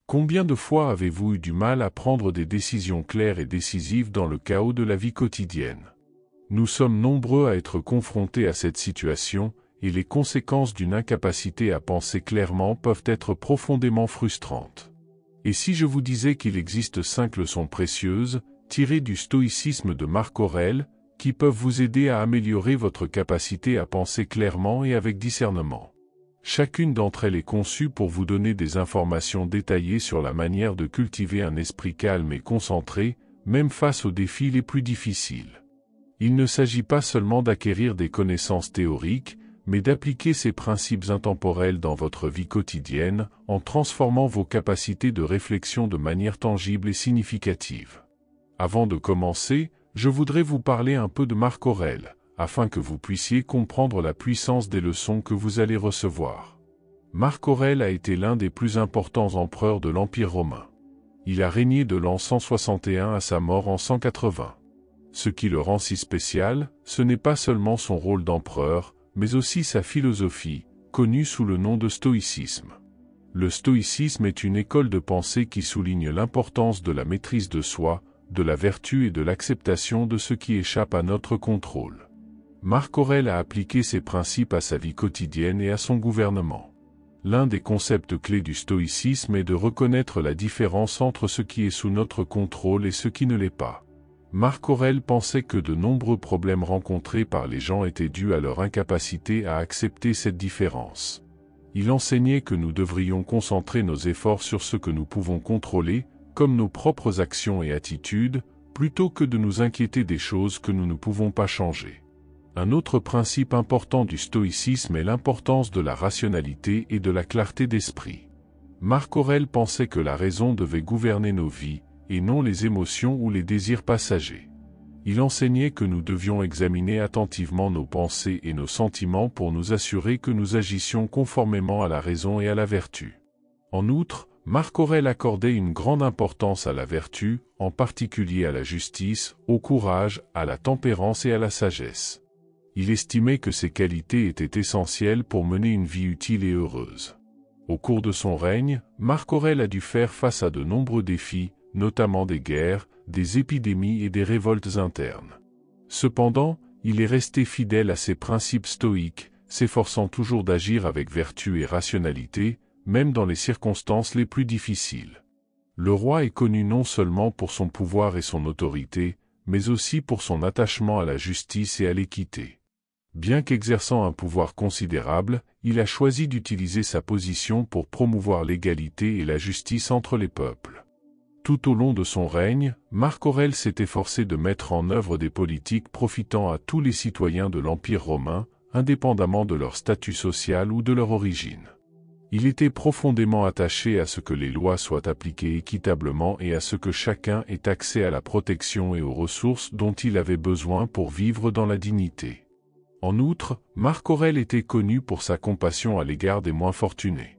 Combien de fois avez-vous eu du mal à prendre des décisions claires et décisives dans le chaos de la vie quotidienne? Nous sommes nombreux à être confrontés à cette situation, et les conséquences d'une incapacité à penser clairement peuvent être profondément frustrantes. Et si je vous disais qu'il existe 5 leçons précieuses, tirées du stoïcisme de Marc Aurèle, qui peuvent vous aider à améliorer votre capacité à penser clairement et avec discernement. Chacune d'entre elles est conçue pour vous donner des informations détaillées sur la manière de cultiver un esprit calme et concentré, même face aux défis les plus difficiles. Il ne s'agit pas seulement d'acquérir des connaissances théoriques, mais d'appliquer ces principes intemporels dans votre vie quotidienne, en transformant vos capacités de réflexion de manière tangible et significative. Avant de commencer, je voudrais vous parler un peu de Marc Aurèle, afin que vous puissiez comprendre la puissance des leçons que vous allez recevoir. Marc Aurèle a été l'un des plus importants empereurs de l'Empire romain. Il a régné de l'an 161 à sa mort en 180. Ce qui le rend si spécial, ce n'est pas seulement son rôle d'empereur, mais aussi sa philosophie, connue sous le nom de stoïcisme. Le stoïcisme est une école de pensée qui souligne l'importance de la maîtrise de soi, de la vertu et de l'acceptation de ce qui échappe à notre contrôle. Marc Aurèle a appliqué ces principes à sa vie quotidienne et à son gouvernement. L'un des concepts clés du stoïcisme est de reconnaître la différence entre ce qui est sous notre contrôle et ce qui ne l'est pas. Marc Aurèle pensait que de nombreux problèmes rencontrés par les gens étaient dus à leur incapacité à accepter cette différence. Il enseignait que nous devrions concentrer nos efforts sur ce que nous pouvons contrôler, comme nos propres actions et attitudes, plutôt que de nous inquiéter des choses que nous ne pouvons pas changer. Un autre principe important du stoïcisme est l'importance de la rationalité et de la clarté d'esprit. Marc Aurèle pensait que la raison devait gouverner nos vies, et non les émotions ou les désirs passagers. Il enseignait que nous devions examiner attentivement nos pensées et nos sentiments pour nous assurer que nous agissions conformément à la raison et à la vertu. En outre, Marc Aurèle accordait une grande importance à la vertu, en particulier à la justice, au courage, à la tempérance et à la sagesse. Il estimait que ces qualités étaient essentielles pour mener une vie utile et heureuse. Au cours de son règne, Marc Aurèle a dû faire face à de nombreux défis, notamment des guerres, des épidémies et des révoltes internes. Cependant, il est resté fidèle à ses principes stoïques, s'efforçant toujours d'agir avec vertu et rationalité, même dans les circonstances les plus difficiles. Le roi est connu non seulement pour son pouvoir et son autorité, mais aussi pour son attachement à la justice et à l'équité. Bien qu'exerçant un pouvoir considérable, il a choisi d'utiliser sa position pour promouvoir l'égalité et la justice entre les peuples. Tout au long de son règne, Marc Aurèle s'est efforcé de mettre en œuvre des politiques profitant à tous les citoyens de l'Empire romain, indépendamment de leur statut social ou de leur origine. Il était profondément attaché à ce que les lois soient appliquées équitablement et à ce que chacun ait accès à la protection et aux ressources dont il avait besoin pour vivre dans la dignité. En outre, Marc Aurèle était connu pour sa compassion à l'égard des moins fortunés.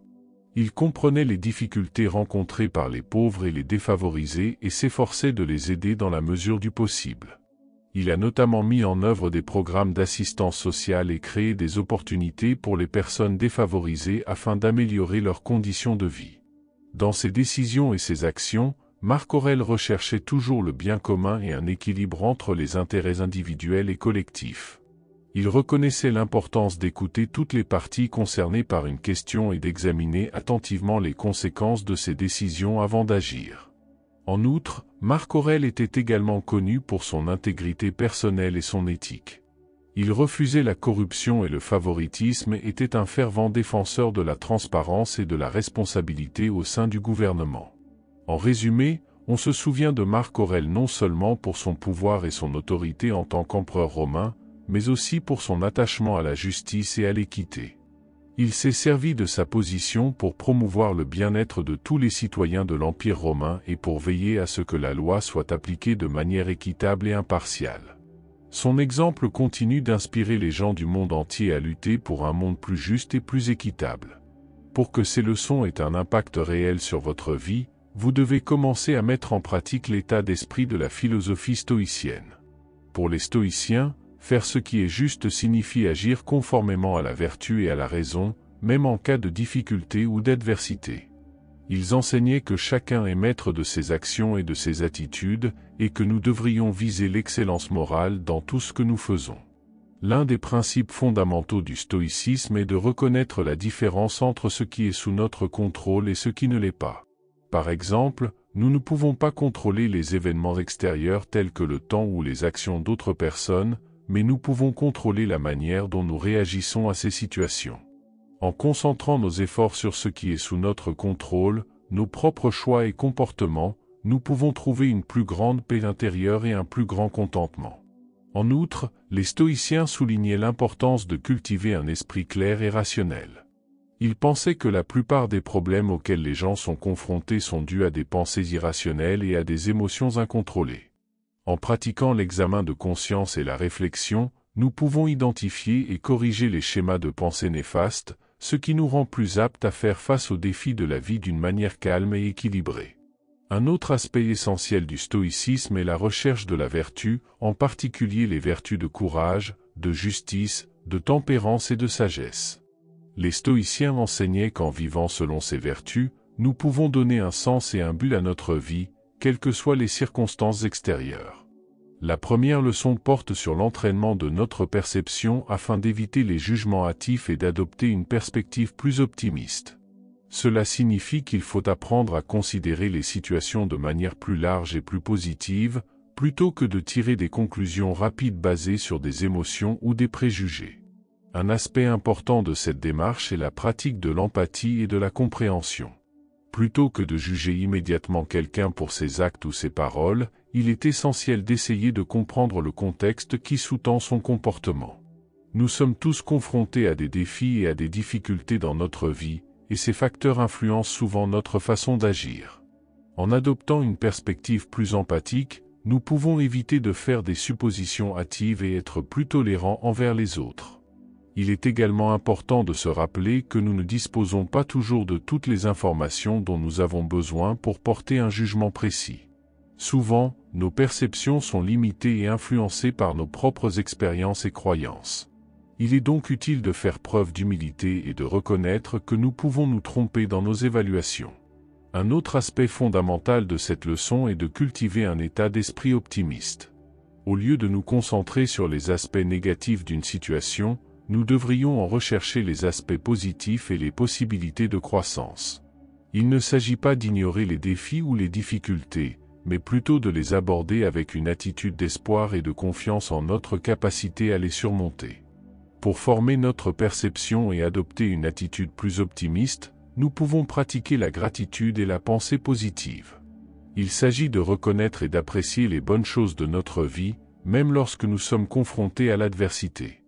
Il comprenait les difficultés rencontrées par les pauvres et les défavorisés et s'efforçait de les aider dans la mesure du possible. Il a notamment mis en œuvre des programmes d'assistance sociale et créé des opportunités pour les personnes défavorisées afin d'améliorer leurs conditions de vie. Dans ses décisions et ses actions, Marc Aurèle recherchait toujours le bien commun et un équilibre entre les intérêts individuels et collectifs. Il reconnaissait l'importance d'écouter toutes les parties concernées par une question et d'examiner attentivement les conséquences de ses décisions avant d'agir. En outre, Marc Aurèle était également connu pour son intégrité personnelle et son éthique. Il refusait la corruption et le favoritisme et était un fervent défenseur de la transparence et de la responsabilité au sein du gouvernement. En résumé, on se souvient de Marc Aurèle non seulement pour son pouvoir et son autorité en tant qu'empereur romain, mais aussi pour son attachement à la justice et à l'équité. Il s'est servi de sa position pour promouvoir le bien-être de tous les citoyens de l'Empire romain et pour veiller à ce que la loi soit appliquée de manière équitable et impartiale. Son exemple continue d'inspirer les gens du monde entier à lutter pour un monde plus juste et plus équitable. Pour que ces leçons aient un impact réel sur votre vie, vous devez commencer à mettre en pratique l'état d'esprit de la philosophie stoïcienne. Pour les stoïciens, faire ce qui est juste signifie agir conformément à la vertu et à la raison, même en cas de difficulté ou d'adversité. Ils enseignaient que chacun est maître de ses actions et de ses attitudes, et que nous devrions viser l'excellence morale dans tout ce que nous faisons. L'un des principes fondamentaux du stoïcisme est de reconnaître la différence entre ce qui est sous notre contrôle et ce qui ne l'est pas. Par exemple, nous ne pouvons pas contrôler les événements extérieurs tels que le temps ou les actions d'autres personnes, mais nous pouvons contrôler la manière dont nous réagissons à ces situations. En concentrant nos efforts sur ce qui est sous notre contrôle, nos propres choix et comportements, nous pouvons trouver une plus grande paix intérieure et un plus grand contentement. En outre, les stoïciens soulignaient l'importance de cultiver un esprit clair et rationnel. Ils pensaient que la plupart des problèmes auxquels les gens sont confrontés sont dus à des pensées irrationnelles et à des émotions incontrôlées. En pratiquant l'examen de conscience et la réflexion, nous pouvons identifier et corriger les schémas de pensée néfastes, ce qui nous rend plus aptes à faire face aux défis de la vie d'une manière calme et équilibrée. Un autre aspect essentiel du stoïcisme est la recherche de la vertu, en particulier les vertus de courage, de justice, de tempérance et de sagesse. Les stoïciens enseignaient qu'en vivant selon ces vertus, nous pouvons donner un sens et un but à notre vie, quelles que soient les circonstances extérieures. La première leçon porte sur l'entraînement de notre perception afin d'éviter les jugements hâtifs et d'adopter une perspective plus optimiste. Cela signifie qu'il faut apprendre à considérer les situations de manière plus large et plus positive, plutôt que de tirer des conclusions rapides basées sur des émotions ou des préjugés. Un aspect important de cette démarche est la pratique de l'empathie et de la compréhension. Plutôt que de juger immédiatement quelqu'un pour ses actes ou ses paroles, il est essentiel d'essayer de comprendre le contexte qui sous-tend son comportement. Nous sommes tous confrontés à des défis et à des difficultés dans notre vie, et ces facteurs influencent souvent notre façon d'agir. En adoptant une perspective plus empathique, nous pouvons éviter de faire des suppositions hâtives et être plus tolérants envers les autres. Il est également important de se rappeler que nous ne disposons pas toujours de toutes les informations dont nous avons besoin pour porter un jugement précis. Souvent, nos perceptions sont limitées et influencées par nos propres expériences et croyances. Il est donc utile de faire preuve d'humilité et de reconnaître que nous pouvons nous tromper dans nos évaluations. Un autre aspect fondamental de cette leçon est de cultiver un état d'esprit optimiste. Au lieu de nous concentrer sur les aspects négatifs d'une situation, nous devrions en rechercher les aspects positifs et les possibilités de croissance. Il ne s'agit pas d'ignorer les défis ou les difficultés, mais plutôt de les aborder avec une attitude d'espoir et de confiance en notre capacité à les surmonter. Pour former notre perception et adopter une attitude plus optimiste, nous pouvons pratiquer la gratitude et la pensée positive. Il s'agit de reconnaître et d'apprécier les bonnes choses de notre vie, même lorsque nous sommes confrontés à l'adversité.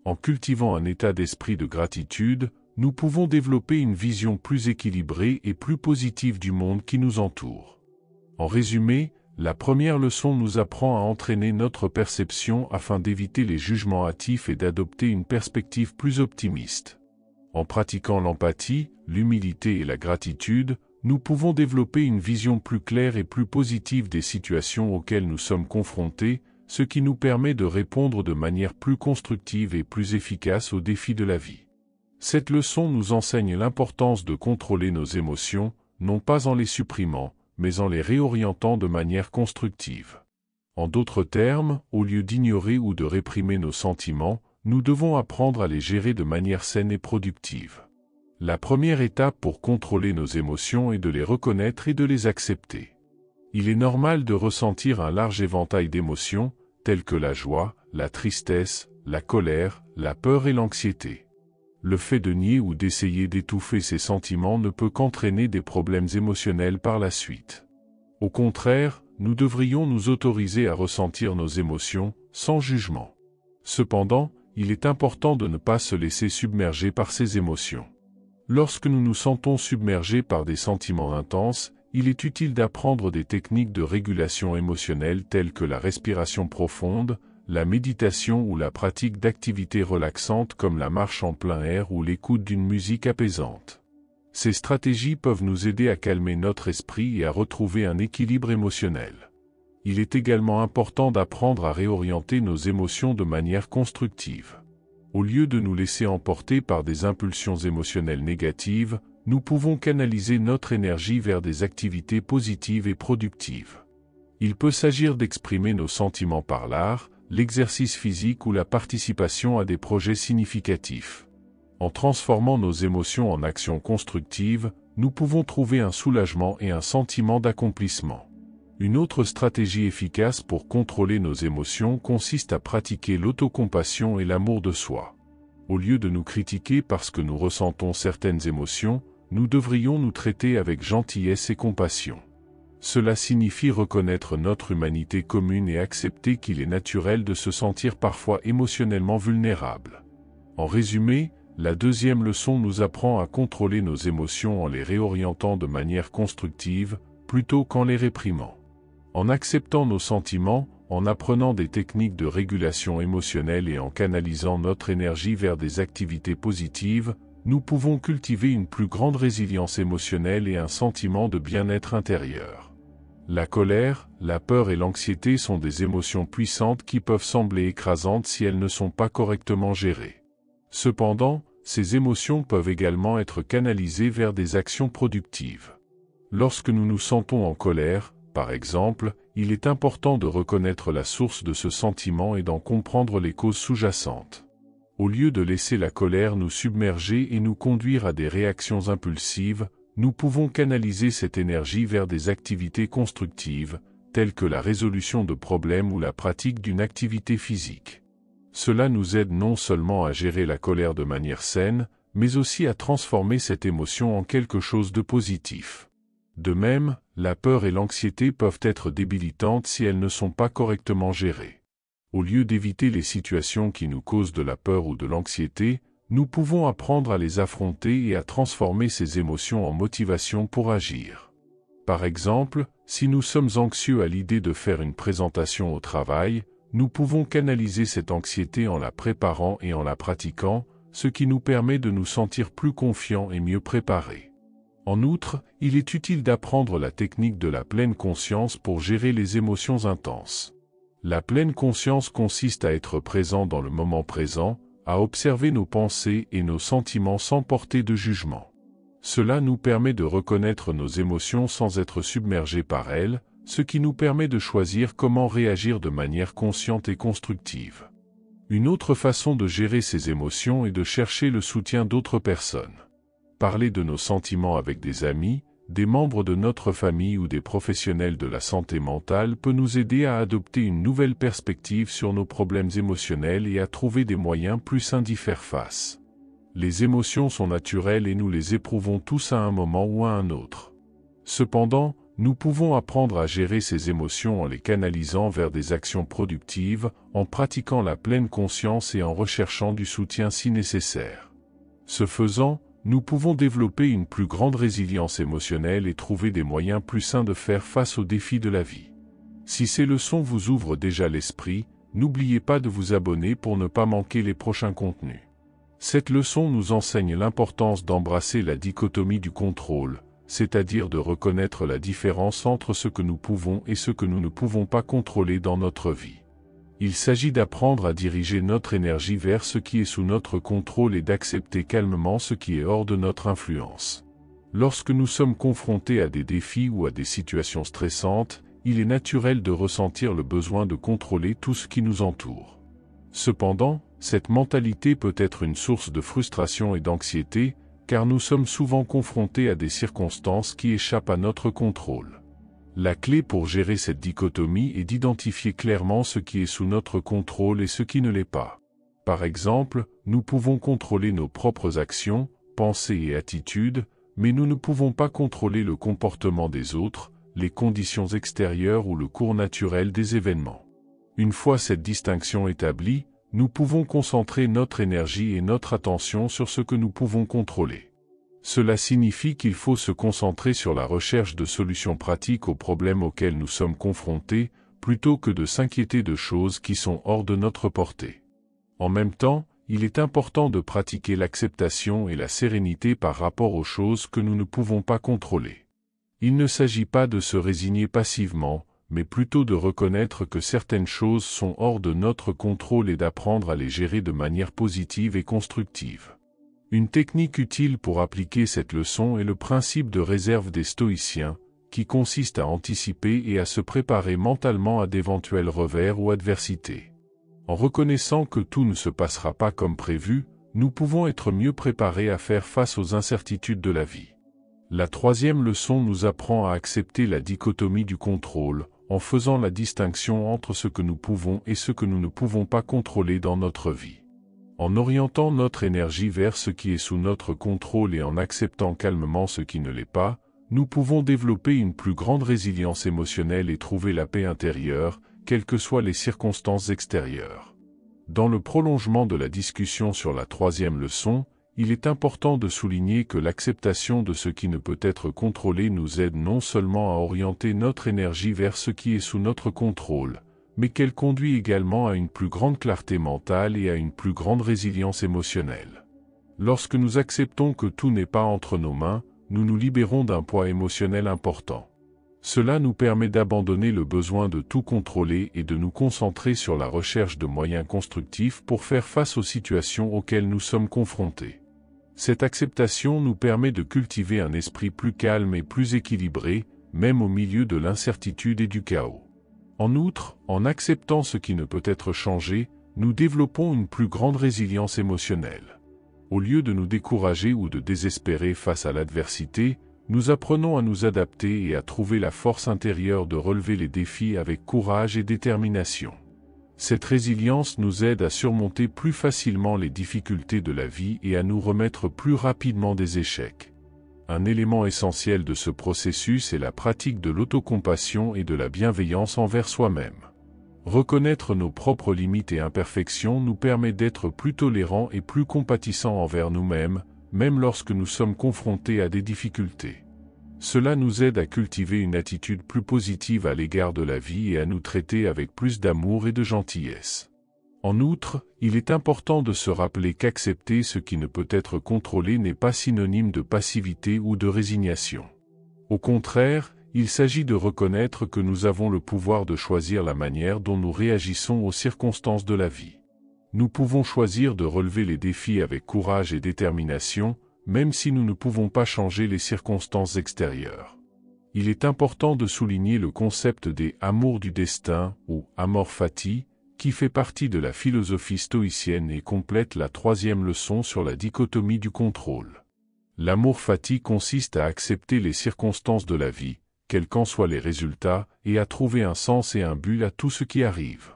En cultivant un état d'esprit de gratitude, nous pouvons développer une vision plus équilibrée et plus positive du monde qui nous entoure. En résumé, la première leçon nous apprend à entraîner notre perception afin d'éviter les jugements hâtifs et d'adopter une perspective plus optimiste. En pratiquant l'empathie, l'humilité et la gratitude, nous pouvons développer une vision plus claire et plus positive des situations auxquelles nous sommes confrontés, ce qui nous permet de répondre de manière plus constructive et plus efficace aux défis de la vie. Cette leçon nous enseigne l'importance de contrôler nos émotions, non pas en les supprimant, mais en les réorientant de manière constructive. En d'autres termes, au lieu d'ignorer ou de réprimer nos sentiments, nous devons apprendre à les gérer de manière saine et productive. La première étape pour contrôler nos émotions est de les reconnaître et de les accepter. Il est normal de ressentir un large éventail d'émotions, telles que la joie, la tristesse, la colère, la peur et l'anxiété. Le fait de nier ou d'essayer d'étouffer ces sentiments ne peut qu'entraîner des problèmes émotionnels par la suite. Au contraire, nous devrions nous autoriser à ressentir nos émotions, sans jugement. Cependant, il est important de ne pas se laisser submerger par ces émotions. Lorsque nous nous sentons submergés par des sentiments intenses, il est utile d'apprendre des techniques de régulation émotionnelle telles que la respiration profonde, la méditation ou la pratique d'activités relaxantes comme la marche en plein air ou l'écoute d'une musique apaisante. Ces stratégies peuvent nous aider à calmer notre esprit et à retrouver un équilibre émotionnel. Il est également important d'apprendre à réorienter nos émotions de manière constructive. Au lieu de nous laisser emporter par des impulsions émotionnelles négatives, nous pouvons canaliser notre énergie vers des activités positives et productives. Il peut s'agir d'exprimer nos sentiments par l'art, l'exercice physique ou la participation à des projets significatifs. En transformant nos émotions en actions constructives, nous pouvons trouver un soulagement et un sentiment d'accomplissement. Une autre stratégie efficace pour contrôler nos émotions consiste à pratiquer l'autocompassion et l'amour de soi. Au lieu de nous critiquer parce que nous ressentons certaines émotions, nous devrions nous traiter avec gentillesse et compassion. Cela signifie reconnaître notre humanité commune et accepter qu'il est naturel de se sentir parfois émotionnellement vulnérable. En résumé, la deuxième leçon nous apprend à contrôler nos émotions en les réorientant de manière constructive, plutôt qu'en les réprimant. En acceptant nos sentiments, en apprenant des techniques de régulation émotionnelle et en canalisant notre énergie vers des activités positives, nous pouvons cultiver une plus grande résilience émotionnelle et un sentiment de bien-être intérieur. La colère, la peur et l'anxiété sont des émotions puissantes qui peuvent sembler écrasantes si elles ne sont pas correctement gérées. Cependant, ces émotions peuvent également être canalisées vers des actions productives. Lorsque nous nous sentons en colère, par exemple, il est important de reconnaître la source de ce sentiment et d'en comprendre les causes sous-jacentes. Au lieu de laisser la colère nous submerger et nous conduire à des réactions impulsives, nous pouvons canaliser cette énergie vers des activités constructives, telles que la résolution de problèmes ou la pratique d'une activité physique. Cela nous aide non seulement à gérer la colère de manière saine, mais aussi à transformer cette émotion en quelque chose de positif. De même, la peur et l'anxiété peuvent être débilitantes si elles ne sont pas correctement gérées. Au lieu d'éviter les situations qui nous causent de la peur ou de l'anxiété, nous pouvons apprendre à les affronter et à transformer ces émotions en motivation pour agir. Par exemple, si nous sommes anxieux à l'idée de faire une présentation au travail, nous pouvons canaliser cette anxiété en la préparant et en la pratiquant, ce qui nous permet de nous sentir plus confiants et mieux préparés. En outre, il est utile d'apprendre la technique de la pleine conscience pour gérer les émotions intenses. La pleine conscience consiste à être présent dans le moment présent, à observer nos pensées et nos sentiments sans porter de jugement. Cela nous permet de reconnaître nos émotions sans être submergés par elles, ce qui nous permet de choisir comment réagir de manière consciente et constructive. Une autre façon de gérer ces émotions est de chercher le soutien d'autres personnes. Parler de nos sentiments avec des amis, des membres de notre famille ou des professionnels de la santé mentale peut nous aider à adopter une nouvelle perspective sur nos problèmes émotionnels et à trouver des moyens plus sains d'y faire face. Les émotions sont naturelles et nous les éprouvons tous à un moment ou à un autre. Cependant, nous pouvons apprendre à gérer ces émotions en les canalisant vers des actions productives, en pratiquant la pleine conscience et en recherchant du soutien si nécessaire. Ce faisant, nous pouvons développer une plus grande résilience émotionnelle et trouver des moyens plus sains de faire face aux défis de la vie. Si ces leçons vous ouvrent déjà l'esprit, n'oubliez pas de vous abonner pour ne pas manquer les prochains contenus. Cette leçon nous enseigne l'importance d'embrasser la dichotomie du contrôle, c'est-à-dire de reconnaître la différence entre ce que nous pouvons et ce que nous ne pouvons pas contrôler dans notre vie. Il s'agit d'apprendre à diriger notre énergie vers ce qui est sous notre contrôle et d'accepter calmement ce qui est hors de notre influence. Lorsque nous sommes confrontés à des défis ou à des situations stressantes, il est naturel de ressentir le besoin de contrôler tout ce qui nous entoure. Cependant, cette mentalité peut être une source de frustration et d'anxiété, car nous sommes souvent confrontés à des circonstances qui échappent à notre contrôle. La clé pour gérer cette dichotomie est d'identifier clairement ce qui est sous notre contrôle et ce qui ne l'est pas. Par exemple, nous pouvons contrôler nos propres actions, pensées et attitudes, mais nous ne pouvons pas contrôler le comportement des autres, les conditions extérieures ou le cours naturel des événements. Une fois cette distinction établie, nous pouvons concentrer notre énergie et notre attention sur ce que nous pouvons contrôler. Cela signifie qu'il faut se concentrer sur la recherche de solutions pratiques aux problèmes auxquels nous sommes confrontés, plutôt que de s'inquiéter de choses qui sont hors de notre portée. En même temps, il est important de pratiquer l'acceptation et la sérénité par rapport aux choses que nous ne pouvons pas contrôler. Il ne s'agit pas de se résigner passivement, mais plutôt de reconnaître que certaines choses sont hors de notre contrôle et d'apprendre à les gérer de manière positive et constructive. Une technique utile pour appliquer cette leçon est le principe de réserve des stoïciens, qui consiste à anticiper et à se préparer mentalement à d'éventuels revers ou adversités. En reconnaissant que tout ne se passera pas comme prévu, nous pouvons être mieux préparés à faire face aux incertitudes de la vie. La troisième leçon nous apprend à accepter la dichotomie du contrôle, en faisant la distinction entre ce que nous pouvons et ce que nous ne pouvons pas contrôler dans notre vie. En orientant notre énergie vers ce qui est sous notre contrôle et en acceptant calmement ce qui ne l'est pas, nous pouvons développer une plus grande résilience émotionnelle et trouver la paix intérieure, quelles que soient les circonstances extérieures. Dans le prolongement de la discussion sur la troisième leçon, il est important de souligner que l'acceptation de ce qui ne peut être contrôlé nous aide non seulement à orienter notre énergie vers ce qui est sous notre contrôle, mais qu'elle conduit également à une plus grande clarté mentale et à une plus grande résilience émotionnelle. Lorsque nous acceptons que tout n'est pas entre nos mains, nous nous libérons d'un poids émotionnel important. Cela nous permet d'abandonner le besoin de tout contrôler et de nous concentrer sur la recherche de moyens constructifs pour faire face aux situations auxquelles nous sommes confrontés. Cette acceptation nous permet de cultiver un esprit plus calme et plus équilibré, même au milieu de l'incertitude et du chaos. En outre, en acceptant ce qui ne peut être changé, nous développons une plus grande résilience émotionnelle. Au lieu de nous décourager ou de désespérer face à l'adversité, nous apprenons à nous adapter et à trouver la force intérieure de relever les défis avec courage et détermination. Cette résilience nous aide à surmonter plus facilement les difficultés de la vie et à nous remettre plus rapidement des échecs. Un élément essentiel de ce processus est la pratique de l'autocompassion et de la bienveillance envers soi-même. Reconnaître nos propres limites et imperfections nous permet d'être plus tolérants et plus compatissants envers nous-mêmes, même lorsque nous sommes confrontés à des difficultés. Cela nous aide à cultiver une attitude plus positive à l'égard de la vie et à nous traiter avec plus d'amour et de gentillesse. En outre, il est important de se rappeler qu'accepter ce qui ne peut être contrôlé n'est pas synonyme de passivité ou de résignation. Au contraire, il s'agit de reconnaître que nous avons le pouvoir de choisir la manière dont nous réagissons aux circonstances de la vie. Nous pouvons choisir de relever les défis avec courage et détermination, même si nous ne pouvons pas changer les circonstances extérieures. Il est important de souligner le concept des « amours du destin » ou « amor fati », qui fait partie de la philosophie stoïcienne et complète la troisième leçon sur la dichotomie du contrôle. L'amour fati consiste à accepter les circonstances de la vie, quels qu'en soient les résultats, et à trouver un sens et un but à tout ce qui arrive.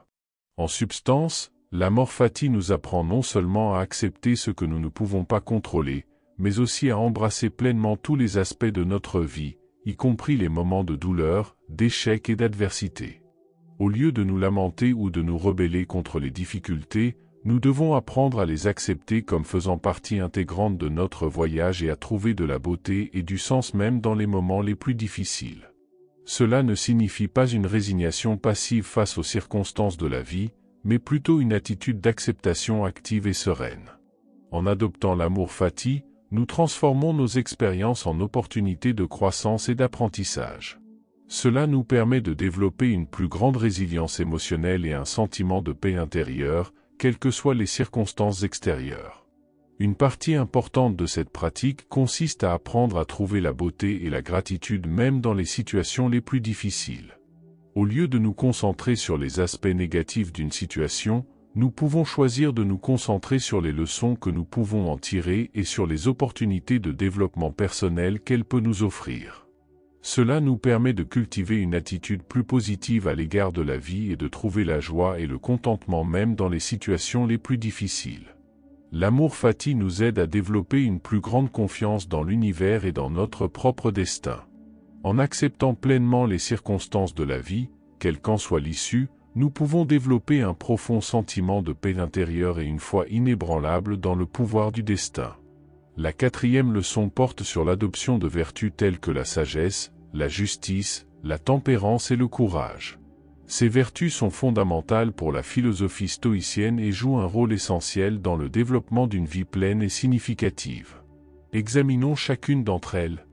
En substance, l'amor fati nous apprend non seulement à accepter ce que nous ne pouvons pas contrôler, mais aussi à embrasser pleinement tous les aspects de notre vie, y compris les moments de douleur, d'échec et d'adversité. Au lieu de nous lamenter ou de nous rebeller contre les difficultés, nous devons apprendre à les accepter comme faisant partie intégrante de notre voyage et à trouver de la beauté et du sens même dans les moments les plus difficiles. Cela ne signifie pas une résignation passive face aux circonstances de la vie, mais plutôt une attitude d'acceptation active et sereine. En adoptant l'amour fati, nous transformons nos expériences en opportunités de croissance et d'apprentissage. Cela nous permet de développer une plus grande résilience émotionnelle et un sentiment de paix intérieure, quelles que soient les circonstances extérieures. Une partie importante de cette pratique consiste à apprendre à trouver la beauté et la gratitude même dans les situations les plus difficiles. Au lieu de nous concentrer sur les aspects négatifs d'une situation, nous pouvons choisir de nous concentrer sur les leçons que nous pouvons en tirer et sur les opportunités de développement personnel qu'elle peut nous offrir. Cela nous permet de cultiver une attitude plus positive à l'égard de la vie et de trouver la joie et le contentement même dans les situations les plus difficiles. L'amour fati nous aide à développer une plus grande confiance dans l'univers et dans notre propre destin. En acceptant pleinement les circonstances de la vie, quelle qu'en soit l'issue, nous pouvons développer un profond sentiment de paix intérieure et une foi inébranlable dans le pouvoir du destin. La quatrième leçon porte sur l'adoption de vertus telles que la sagesse, la justice, la tempérance et le courage. Ces vertus sont fondamentales pour la philosophie stoïcienne et jouent un rôle essentiel dans le développement d'une vie pleine et significative. Examinons chacune d'entre elles.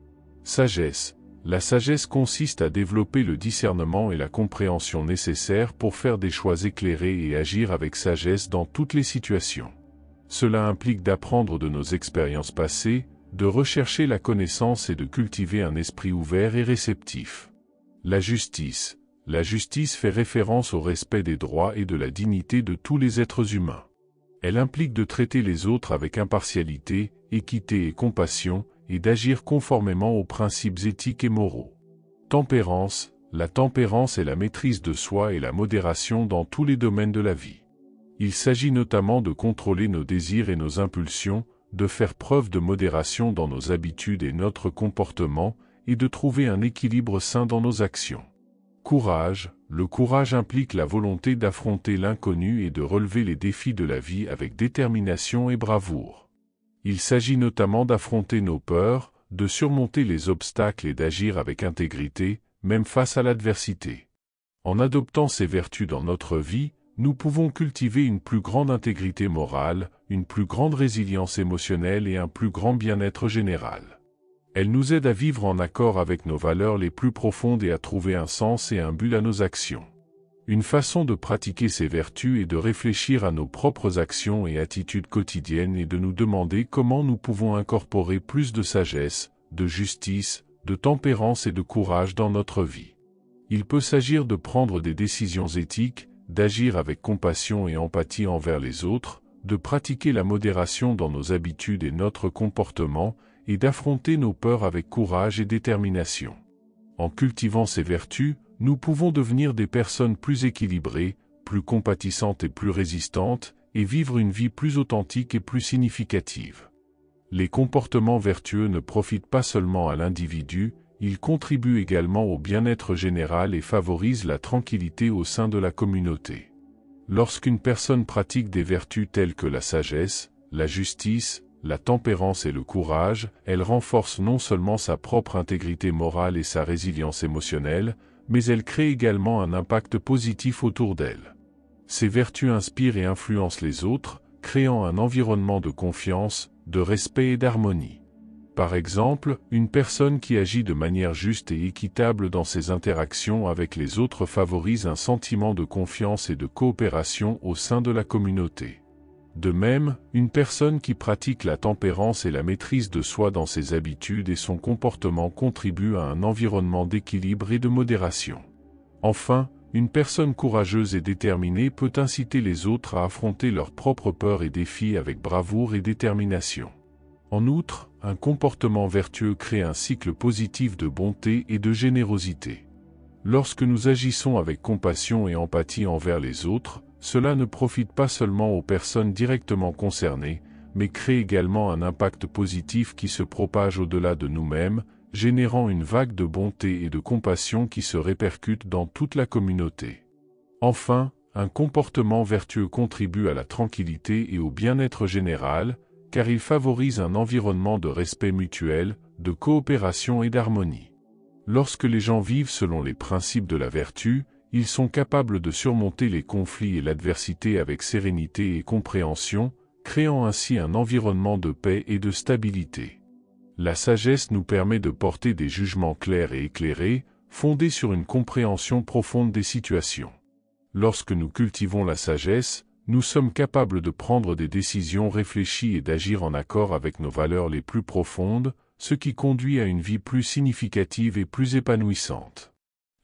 Sagesse. La sagesse consiste à développer le discernement et la compréhension nécessaires pour faire des choix éclairés et agir avec sagesse dans toutes les situations. Cela implique d'apprendre de nos expériences passées, de rechercher la connaissance et de cultiver un esprit ouvert et réceptif. La justice. La justice fait référence au respect des droits et de la dignité de tous les êtres humains. Elle implique de traiter les autres avec impartialité, équité et compassion, et d'agir conformément aux principes éthiques et moraux. Tempérance. La tempérance est la maîtrise de soi et la modération dans tous les domaines de la vie. Il s'agit notamment de contrôler nos désirs et nos impulsions, de faire preuve de modération dans nos habitudes et notre comportement, et de trouver un équilibre sain dans nos actions. Courage. Le courage implique la volonté d'affronter l'inconnu et de relever les défis de la vie avec détermination et bravoure. Il s'agit notamment d'affronter nos peurs, de surmonter les obstacles et d'agir avec intégrité, même face à l'adversité. En adoptant ces vertus dans notre vie, nous pouvons cultiver une plus grande intégrité morale, une plus grande résilience émotionnelle et un plus grand bien-être général. Elles nous aident à vivre en accord avec nos valeurs les plus profondes et à trouver un sens et un but à nos actions. Une façon de pratiquer ces vertus est de réfléchir à nos propres actions et attitudes quotidiennes et de nous demander comment nous pouvons incorporer plus de sagesse, de justice, de tempérance et de courage dans notre vie. Il peut s'agir de prendre des décisions éthiques, d'agir avec compassion et empathie envers les autres, de pratiquer la modération dans nos habitudes et notre comportement, et d'affronter nos peurs avec courage et détermination. En cultivant ces vertus, nous pouvons devenir des personnes plus équilibrées, plus compatissantes et plus résistantes, et vivre une vie plus authentique et plus significative. Les comportements vertueux ne profitent pas seulement à l'individu, ils contribuent également au bien-être général et favorisent la tranquillité au sein de la communauté. Lorsqu'une personne pratique des vertus telles que la sagesse, la justice, la tempérance et le courage, elle renforce non seulement sa propre intégrité morale et sa résilience émotionnelle, mais elle crée également un impact positif autour d'elle. Ces vertus inspirent et influencent les autres, créant un environnement de confiance, de respect et d'harmonie. Par exemple, une personne qui agit de manière juste et équitable dans ses interactions avec les autres favorise un sentiment de confiance et de coopération au sein de la communauté. De même, une personne qui pratique la tempérance et la maîtrise de soi dans ses habitudes et son comportement contribue à un environnement d'équilibre et de modération. Enfin, une personne courageuse et déterminée peut inciter les autres à affronter leurs propres peurs et défis avec bravoure et détermination. En outre, un comportement vertueux crée un cycle positif de bonté et de générosité. Lorsque nous agissons avec compassion et empathie envers les autres, cela ne profite pas seulement aux personnes directement concernées, mais crée également un impact positif qui se propage au-delà de nous-mêmes, générant une vague de bonté et de compassion qui se répercute dans toute la communauté. Enfin, un comportement vertueux contribue à la tranquillité et au bien-être général, car il favorise un environnement de respect mutuel, de coopération et d'harmonie. Lorsque les gens vivent selon les principes de la vertu, ils sont capables de surmonter les conflits et l'adversité avec sérénité et compréhension, créant ainsi un environnement de paix et de stabilité. La sagesse nous permet de porter des jugements clairs et éclairés, fondés sur une compréhension profonde des situations. Lorsque nous cultivons la sagesse, nous sommes capables de prendre des décisions réfléchies et d'agir en accord avec nos valeurs les plus profondes, ce qui conduit à une vie plus significative et plus épanouissante.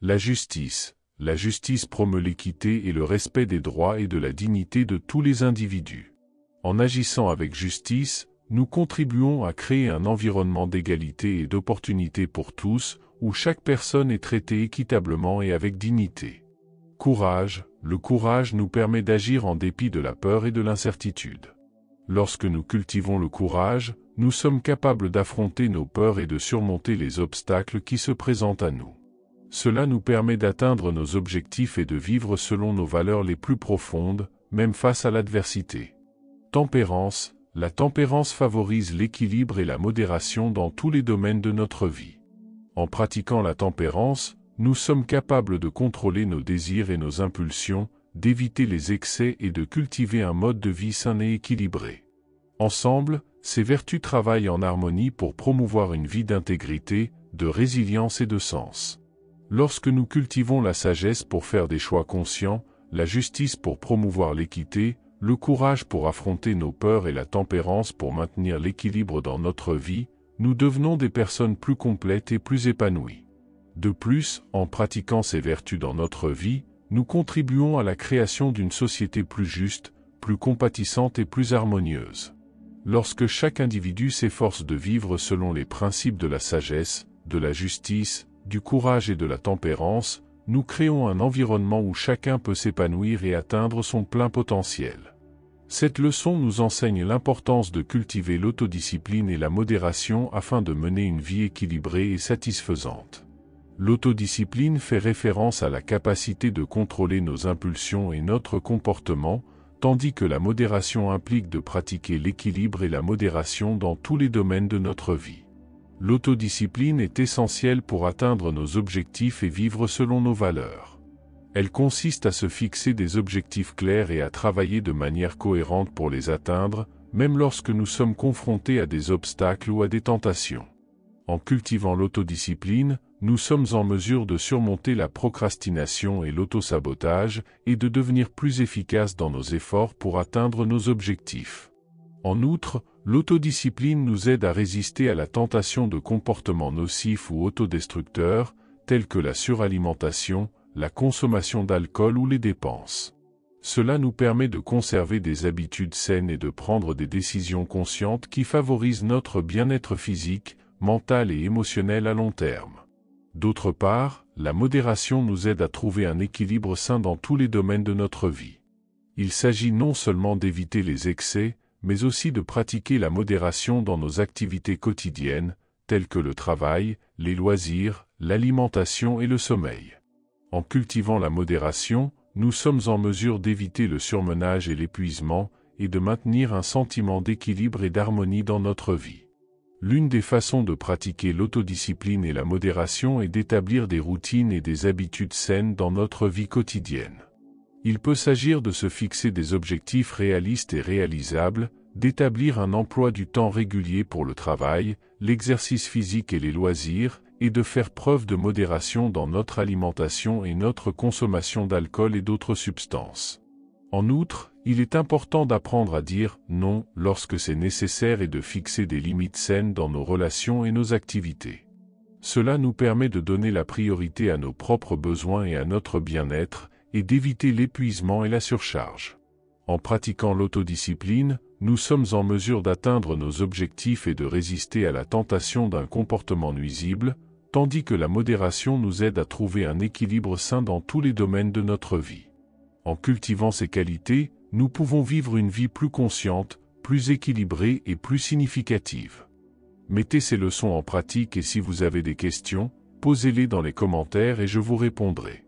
La justice. La justice promeut l'équité et le respect des droits et de la dignité de tous les individus. En agissant avec justice, nous contribuons à créer un environnement d'égalité et d'opportunité pour tous, où chaque personne est traitée équitablement et avec dignité. Courage. Le courage nous permet d'agir en dépit de la peur et de l'incertitude. Lorsque nous cultivons le courage, nous sommes capables d'affronter nos peurs et de surmonter les obstacles qui se présentent à nous. Cela nous permet d'atteindre nos objectifs et de vivre selon nos valeurs les plus profondes, même face à l'adversité. Tempérance. La tempérance favorise l'équilibre et la modération dans tous les domaines de notre vie. En pratiquant la tempérance, nous sommes capables de contrôler nos désirs et nos impulsions, d'éviter les excès et de cultiver un mode de vie sain et équilibré. Ensemble, ces vertus travaillent en harmonie pour promouvoir une vie d'intégrité, de résilience et de sens. Lorsque nous cultivons la sagesse pour faire des choix conscients, la justice pour promouvoir l'équité, le courage pour affronter nos peurs et la tempérance pour maintenir l'équilibre dans notre vie, nous devenons des personnes plus complètes et plus épanouies. De plus, en pratiquant ces vertus dans notre vie, nous contribuons à la création d'une société plus juste, plus compatissante et plus harmonieuse. Lorsque chaque individu s'efforce de vivre selon les principes de la sagesse, de la justice, du courage et de la tempérance, nous créons un environnement où chacun peut s'épanouir et atteindre son plein potentiel. Cette leçon nous enseigne l'importance de cultiver l'autodiscipline et la modération afin de mener une vie équilibrée et satisfaisante. L'autodiscipline fait référence à la capacité de contrôler nos impulsions et notre comportement, tandis que la modération implique de pratiquer l'équilibre et la modération dans tous les domaines de notre vie. L'autodiscipline est essentielle pour atteindre nos objectifs et vivre selon nos valeurs. Elle consiste à se fixer des objectifs clairs et à travailler de manière cohérente pour les atteindre, même lorsque nous sommes confrontés à des obstacles ou à des tentations. En cultivant l'autodiscipline, nous sommes en mesure de surmonter la procrastination et l'autosabotage et de devenir plus efficaces dans nos efforts pour atteindre nos objectifs. En outre, l'autodiscipline nous aide à résister à la tentation de comportements nocifs ou autodestructeurs, tels que la suralimentation, la consommation d'alcool ou les dépenses. Cela nous permet de conserver des habitudes saines et de prendre des décisions conscientes qui favorisent notre bien-être physique, mental et émotionnel à long terme. D'autre part, la modération nous aide à trouver un équilibre sain dans tous les domaines de notre vie. Il s'agit non seulement d'éviter les excès, mais aussi de pratiquer la modération dans nos activités quotidiennes, telles que le travail, les loisirs, l'alimentation et le sommeil. En cultivant la modération, nous sommes en mesure d'éviter le surmenage et l'épuisement, et de maintenir un sentiment d'équilibre et d'harmonie dans notre vie. L'une des façons de pratiquer l'autodiscipline et la modération est d'établir des routines et des habitudes saines dans notre vie quotidienne. Il peut s'agir de se fixer des objectifs réalistes et réalisables, d'établir un emploi du temps régulier pour le travail, l'exercice physique et les loisirs, et de faire preuve de modération dans notre alimentation et notre consommation d'alcool et d'autres substances. En outre, il est important d'apprendre à dire « non » lorsque c'est nécessaire et de fixer des limites saines dans nos relations et nos activités. Cela nous permet de donner la priorité à nos propres besoins et à notre bien-être, et d'éviter l'épuisement et la surcharge. En pratiquant l'autodiscipline, nous sommes en mesure d'atteindre nos objectifs et de résister à la tentation d'un comportement nuisible, tandis que la modération nous aide à trouver un équilibre sain dans tous les domaines de notre vie. En cultivant ces qualités, nous pouvons vivre une vie plus consciente, plus équilibrée et plus significative. Mettez ces leçons en pratique et si vous avez des questions, posez-les dans les commentaires et je vous répondrai.